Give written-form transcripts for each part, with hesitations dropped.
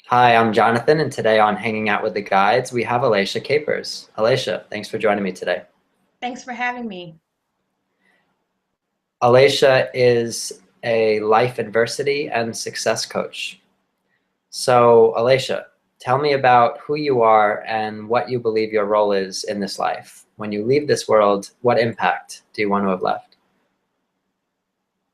Hi, I'm Jonathan, and today on Hanging Out with the Guides, we have Alaisha Capers. Alaisha, thanks for joining me today. Thanks for having me. Alaisha is a life adversity and success coach. So, Alaisha, tell me about who you are and what you believe your role is in this life. When you leave this world, what impact do you want to have left?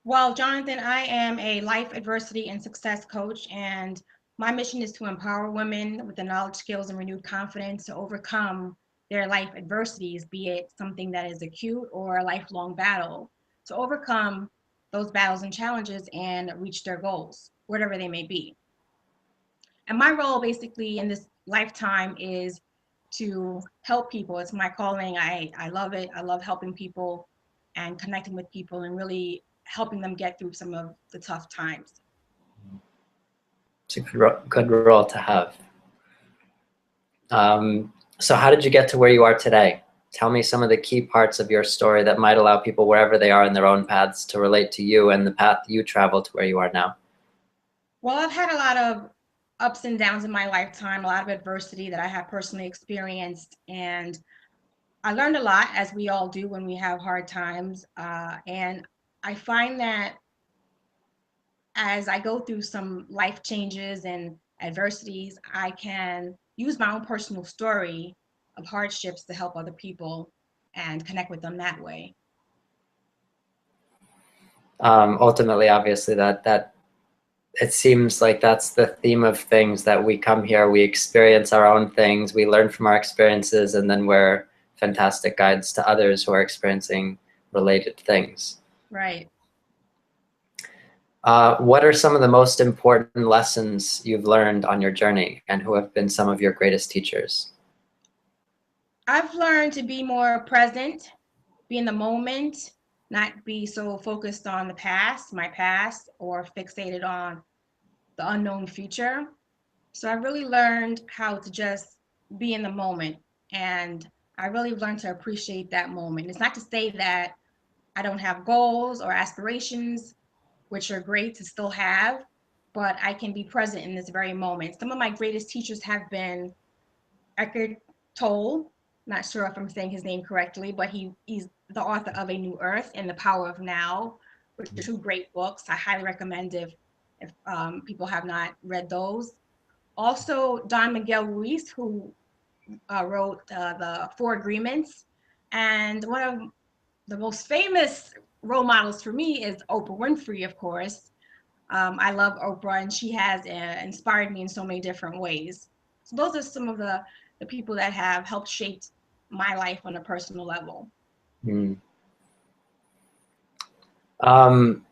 Well, Jonathan, I am a life adversity and success coach, and my mission is to empower women with the knowledge, skills, and renewed confidence to overcome their life adversities, be it something that is acute or a lifelong battle, to overcome those battles and challenges and reach their goals, whatever they may be. And my role basically in this lifetime is to help people. It's my calling. I love it. I love helping people and connecting with people and really helping them get through some of the tough times. It's a good role to have. So how did you get to where you are today? Tell me some of the key parts of your story that might allow people wherever they are in their own paths to relate to you and the path you traveled to where you are now. Well, I've had a lot of ups and downs in my lifetime, a lot of adversity that I have personally experienced. And I learned a lot, as we all do when we have hard times. And I find that as I go through some life changes and adversities, I can use my own personal story of hardships to help other people and connect with them that way. Ultimately, obviously, that it seems like that's the theme of things that we come here, we experience our own things, we learn from our experiences, and then we're fantastic guides to others who are experiencing related things. Right. What are some of the most important lessons you've learned on your journey, and who have been some of your greatest teachers? I've learned to be more present, be in the moment, not be so focused on my past, or fixated on the unknown future. So I really learned how to just be in the moment. And I really learned to appreciate that moment. It's not to say that I don't have goals or aspirations, which are great to still have, but I can be present in this very moment. Some of my greatest teachers have been Eckhart Tolle, not sure if I'm saying his name correctly, but he's the author of A New Earth and The Power of Now, which are two great books. I highly recommend if people have not read those. Also, Don Miguel Ruiz, who wrote the Four Agreements, and one of the most famous role models for me is Oprah Winfrey, of course. I love Oprah, and she has inspired me in so many different ways. So those are some of the people that have helped shape my life on a personal level. Mm. Um,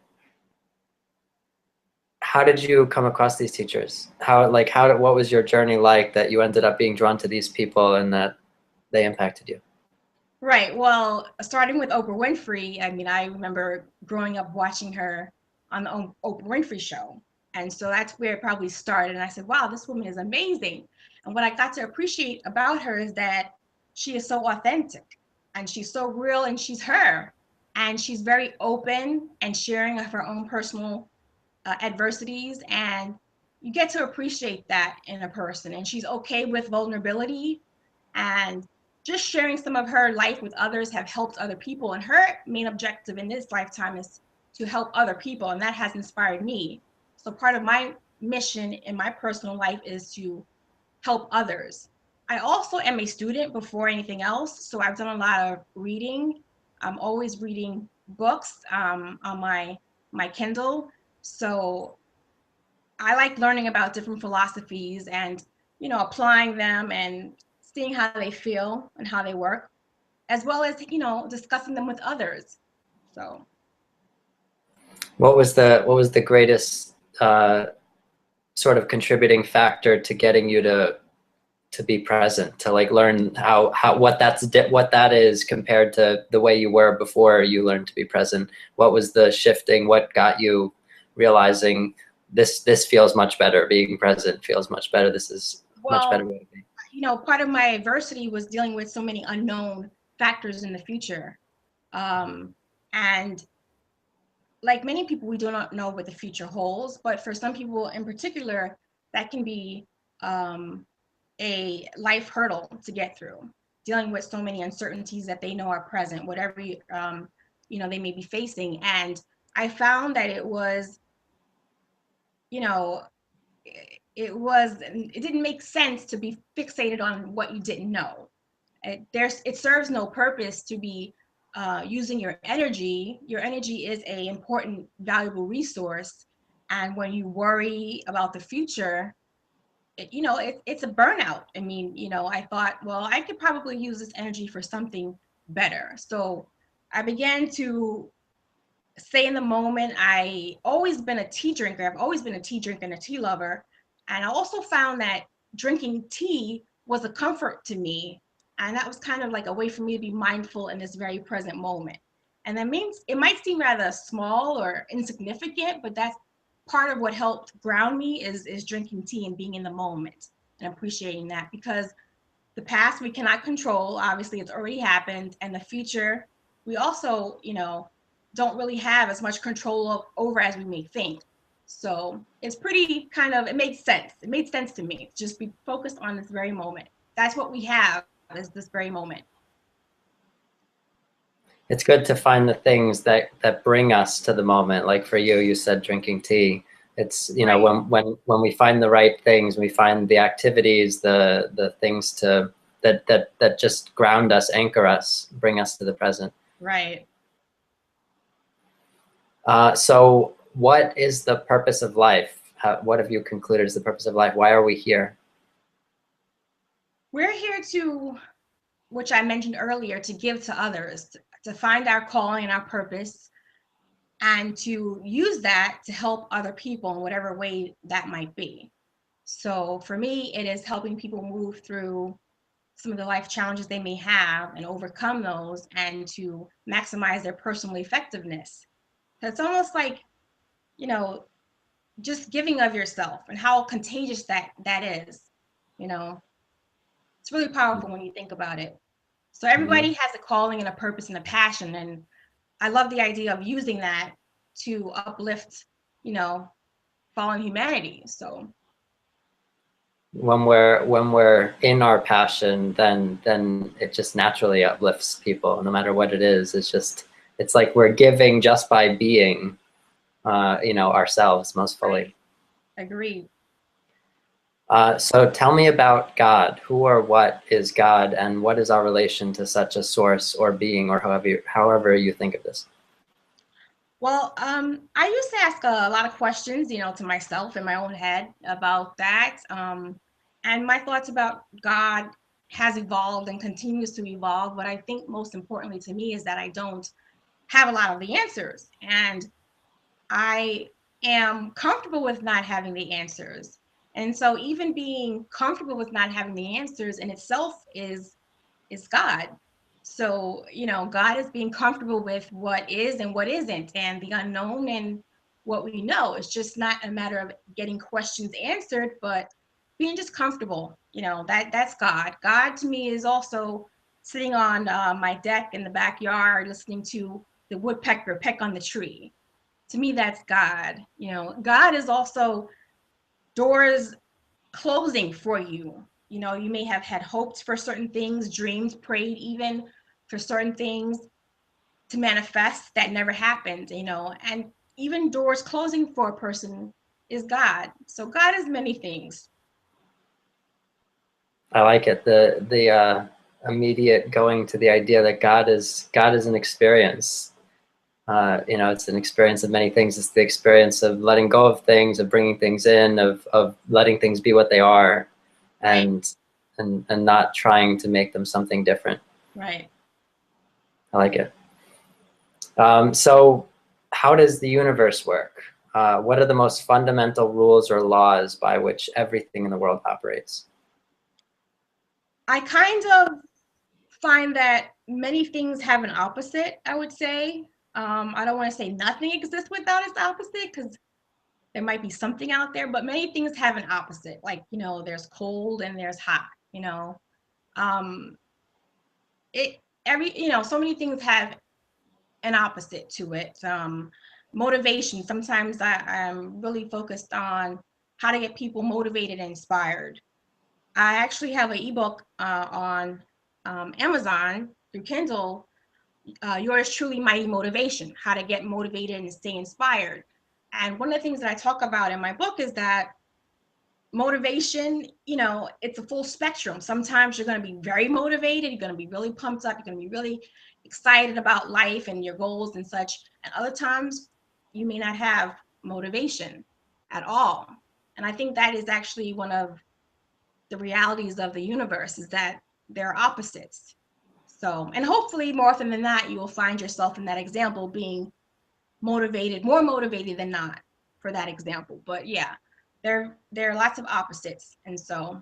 how did you come across these teachers? What was your journey like that you ended up being drawn to these people and that they impacted you? Right. Well, starting with Oprah Winfrey, I mean, I remember growing up watching her on the Oprah Winfrey show. And so that's where it probably started. And I said, wow, this woman is amazing. And what I got to appreciate about her is that she is so authentic and she's so real and she's her. And she's very open and sharing of her own personal adversities. And you get to appreciate that in a person. And she's okay with vulnerability, and just sharing some of her life with others have helped other people. And her main objective in this lifetime is to help other people, and that has inspired me. So part of my mission in my personal life is to help others. I also am a student before anything else, so I've done a lot of reading. I'm always reading books on my Kindle. So I like learning about different philosophies and, applying them and seeing how they feel and how they work, as well as, discussing them with others. So, What was the greatest sort of contributing factor to getting you to be present, to like learn how what that is compared to the way you were before you learned to be present? What was the shifting? What got you realizing this feels much better? Being present feels much better. This is a much better well, way to be. part of my adversity was dealing with so many unknown factors in the future. And like many people, we do not know what the future holds, but for some people in particular, that can be a life hurdle to get through, dealing with so many uncertainties that they know are present, whatever they may be facing. And I found that it was, you know, it didn't make sense to be fixated on what you didn't know. It serves no purpose to be using your energy. Your energy is a important, valuable resource, and when you worry about the future, it's a burnout. I mean, I thought, well, I could probably use this energy for something better. So I began to stay in the moment. I always been a tea drinker. I've always been a tea drinker and a tea lover. And I also found that drinking tea was a comfort to me. And that was kind of like a way for me to be mindful in this very present moment. And that means it might seem rather small or insignificant, but that's part of what helped ground me is drinking tea and being in the moment and appreciating that, because the past we cannot control. Obviously, it's already happened. And the future, we also, don't really have as much control over as we may think. So it's pretty it made sense. It made sense to me. Just be focused on this very moment. That's what we have, is this very moment. It's good to find the things that bring us to the moment. Like for you, you said drinking tea. It's, Right. when we find the right things, we find the activities, the things that just ground us, anchor us, bring us to the present. Right. So what is the purpose of life? What have you concluded is the purpose of life? Why are we here? We're here to, which I mentioned earlier, to give to others, to find our calling and our purpose, and to use that to help other people in whatever way that might be. So for me, it is helping people move through some of the life challenges they may have and overcome those, and to maximize their personal effectiveness. It's almost like, just giving of yourself, and how contagious that is. It's really powerful when you think about it. So Mm-hmm. everybody has a calling and a purpose and a passion, and I love the idea of using that to uplift, fallen humanity. So When we're in our passion, then it just naturally uplifts people, no matter what it is. It's like we're giving just by being, ourselves most fully. right. Agreed. So tell me about God. Who or what is God, and what is our relation to such a source or being, or however you think of this? Well, I used to ask a lot of questions, to myself in my own head about that. And my thoughts about God has evolved and continues to evolve. But I think most importantly to me is that I don't have a lot of the answers. And I am comfortable with not having the answers. And so even being comfortable with not having the answers in itself is God. So, God is being comfortable with what is and what isn't, and the unknown and what we know. It's just not a matter of getting questions answered, but being just comfortable. That's God. God to me is also sitting on my deck in the backyard, listening to the woodpecker peck on the tree. To me, that's God. God is also doors closing for you. You may have had hopes for certain things, dreams, prayed even for certain things to manifest that never happened, and even doors closing for a person is God. So God is many things. I like it. The immediate going to the idea that God is an experience. It's an experience of many things. It's the experience of letting go of things, of bringing things in, of letting things be what they are, and Right. and not trying to make them something different. Right. I like it. So how does the universe work? What are the most fundamental rules or laws by which everything in the world operates? I kind of find that many things have an opposite, I would say. I don't want to say nothing exists without its opposite, because there might be something out there, but many things have an opposite. Like, there's cold and there's hot, um, so many things have an opposite to it. Motivation. Sometimes I'm really focused on how to get people motivated and inspired. I actually have an ebook on Amazon through Kindle. Yours truly, Mighty Motivation: How to Get Motivated and Stay Inspired. And one of the things that I talk about in my book is that motivation, it's a full spectrum. Sometimes you're going to be very motivated, you're going to be really pumped up, you're going to be really excited about life and your goals and such. And other times you may not have motivation at all. And I think that is actually one of the realities of the universe, is that there are opposites. So, and hopefully more often than not, you will find yourself in that example being motivated, more motivated than not for that example. But yeah, there are lots of opposites. And so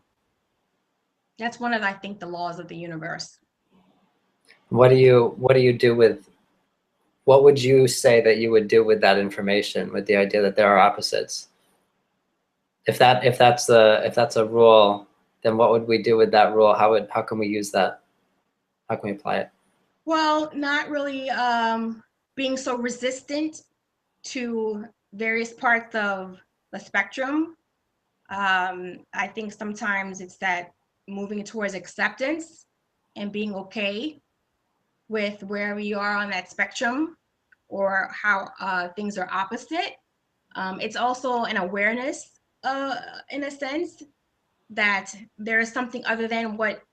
that's one of, I think, the laws of the universe. What do you do with, what would you say that you would do with that information, with the idea that there are opposites? If that's a rule, then what would we do with that rule? How can we use that? How can we apply it? Well, not really being so resistant to various parts of the spectrum. I think sometimes it's that moving towards acceptance and being okay with where we are on that spectrum, or how things are opposite. It's also an awareness, in a sense, that there is something other than what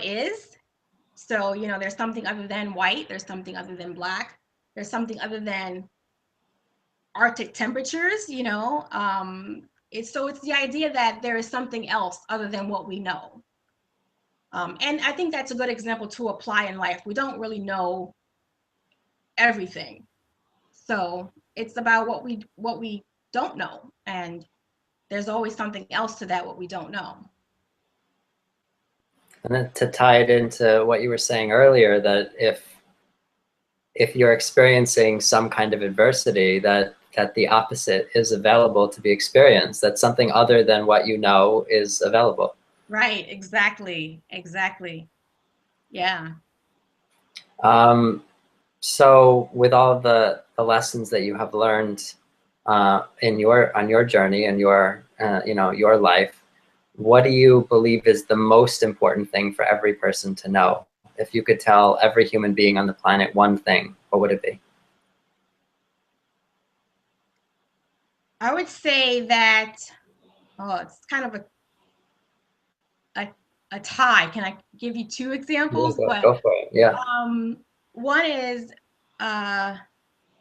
is. So, there's something other than white, there's something other than black, there's something other than Arctic temperatures, it's the idea that there is something else other than what we know. And I think that's a good example to apply in life. We don't really know everything. So it's about what we don't know. And there's always something else to that, what we don't know. And then to tie it into what you were saying earlier, that if you're experiencing some kind of adversity, that the opposite is available to be experienced, that something other than what you know is available. Right, exactly. Yeah. So with all the lessons that you have learned on your journey and your life, what do you believe is the most important thing for every person to know? If you could tell every human being on the planet one thing, what would it be? I would say that, it's kind of a tie. Can I give you two Yeah, examples? But go for it. Yeah. one is,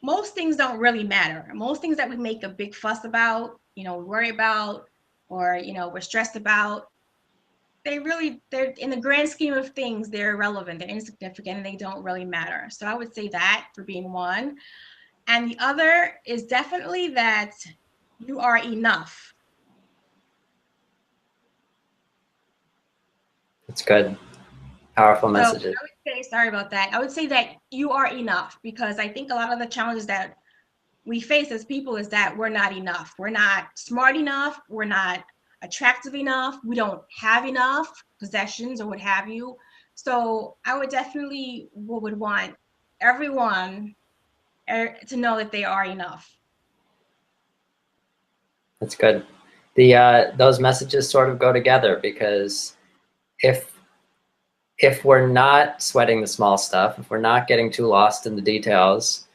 most things don't really matter. Most things that we make a big fuss about, we worry about, or we're stressed about, they're in the grand scheme of things, they're irrelevant, they're insignificant, and they don't really matter. So I would say that for being one. And the other is definitely that you are enough. It's good. Powerful So I messages. would say, sorry about that. I would say that you are enough, because I think a lot of the challenges that we face as people is that we're not enough. We're not smart enough. We're not attractive enough. We don't have enough possessions or what have you. So I would definitely would want everyone to know that they are enough. That's good. Those messages sort of go together, because if we're not sweating the small stuff, if we're not getting too lost in the details,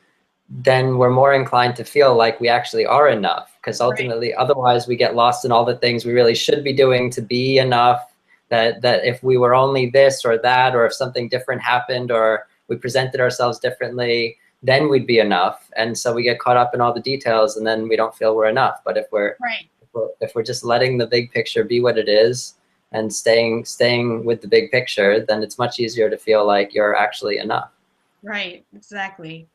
then we're more inclined to feel like we actually are enough. Because ultimately, otherwise we get lost in all the things we really should be doing to be enough. That if we were only this or that, or if something different happened, or we presented ourselves differently, then we'd be enough. And so we get caught up in all the details, and then we don't feel we're enough. But if we're just letting the big picture be what it is, and staying with the big picture, then it's much easier to feel like you're actually enough. Right, exactly.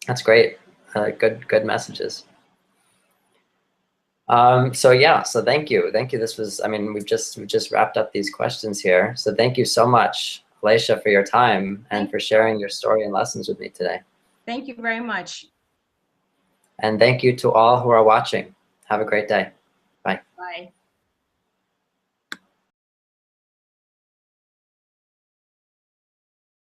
That's great. Good messages. So yeah, so thank you. This was, I mean, we've just wrapped up these questions here. So thank you so much, Alaisha, for your time and for sharing your story and lessons with me today. Thank you very much. And thank you to all who are watching. Have a great day.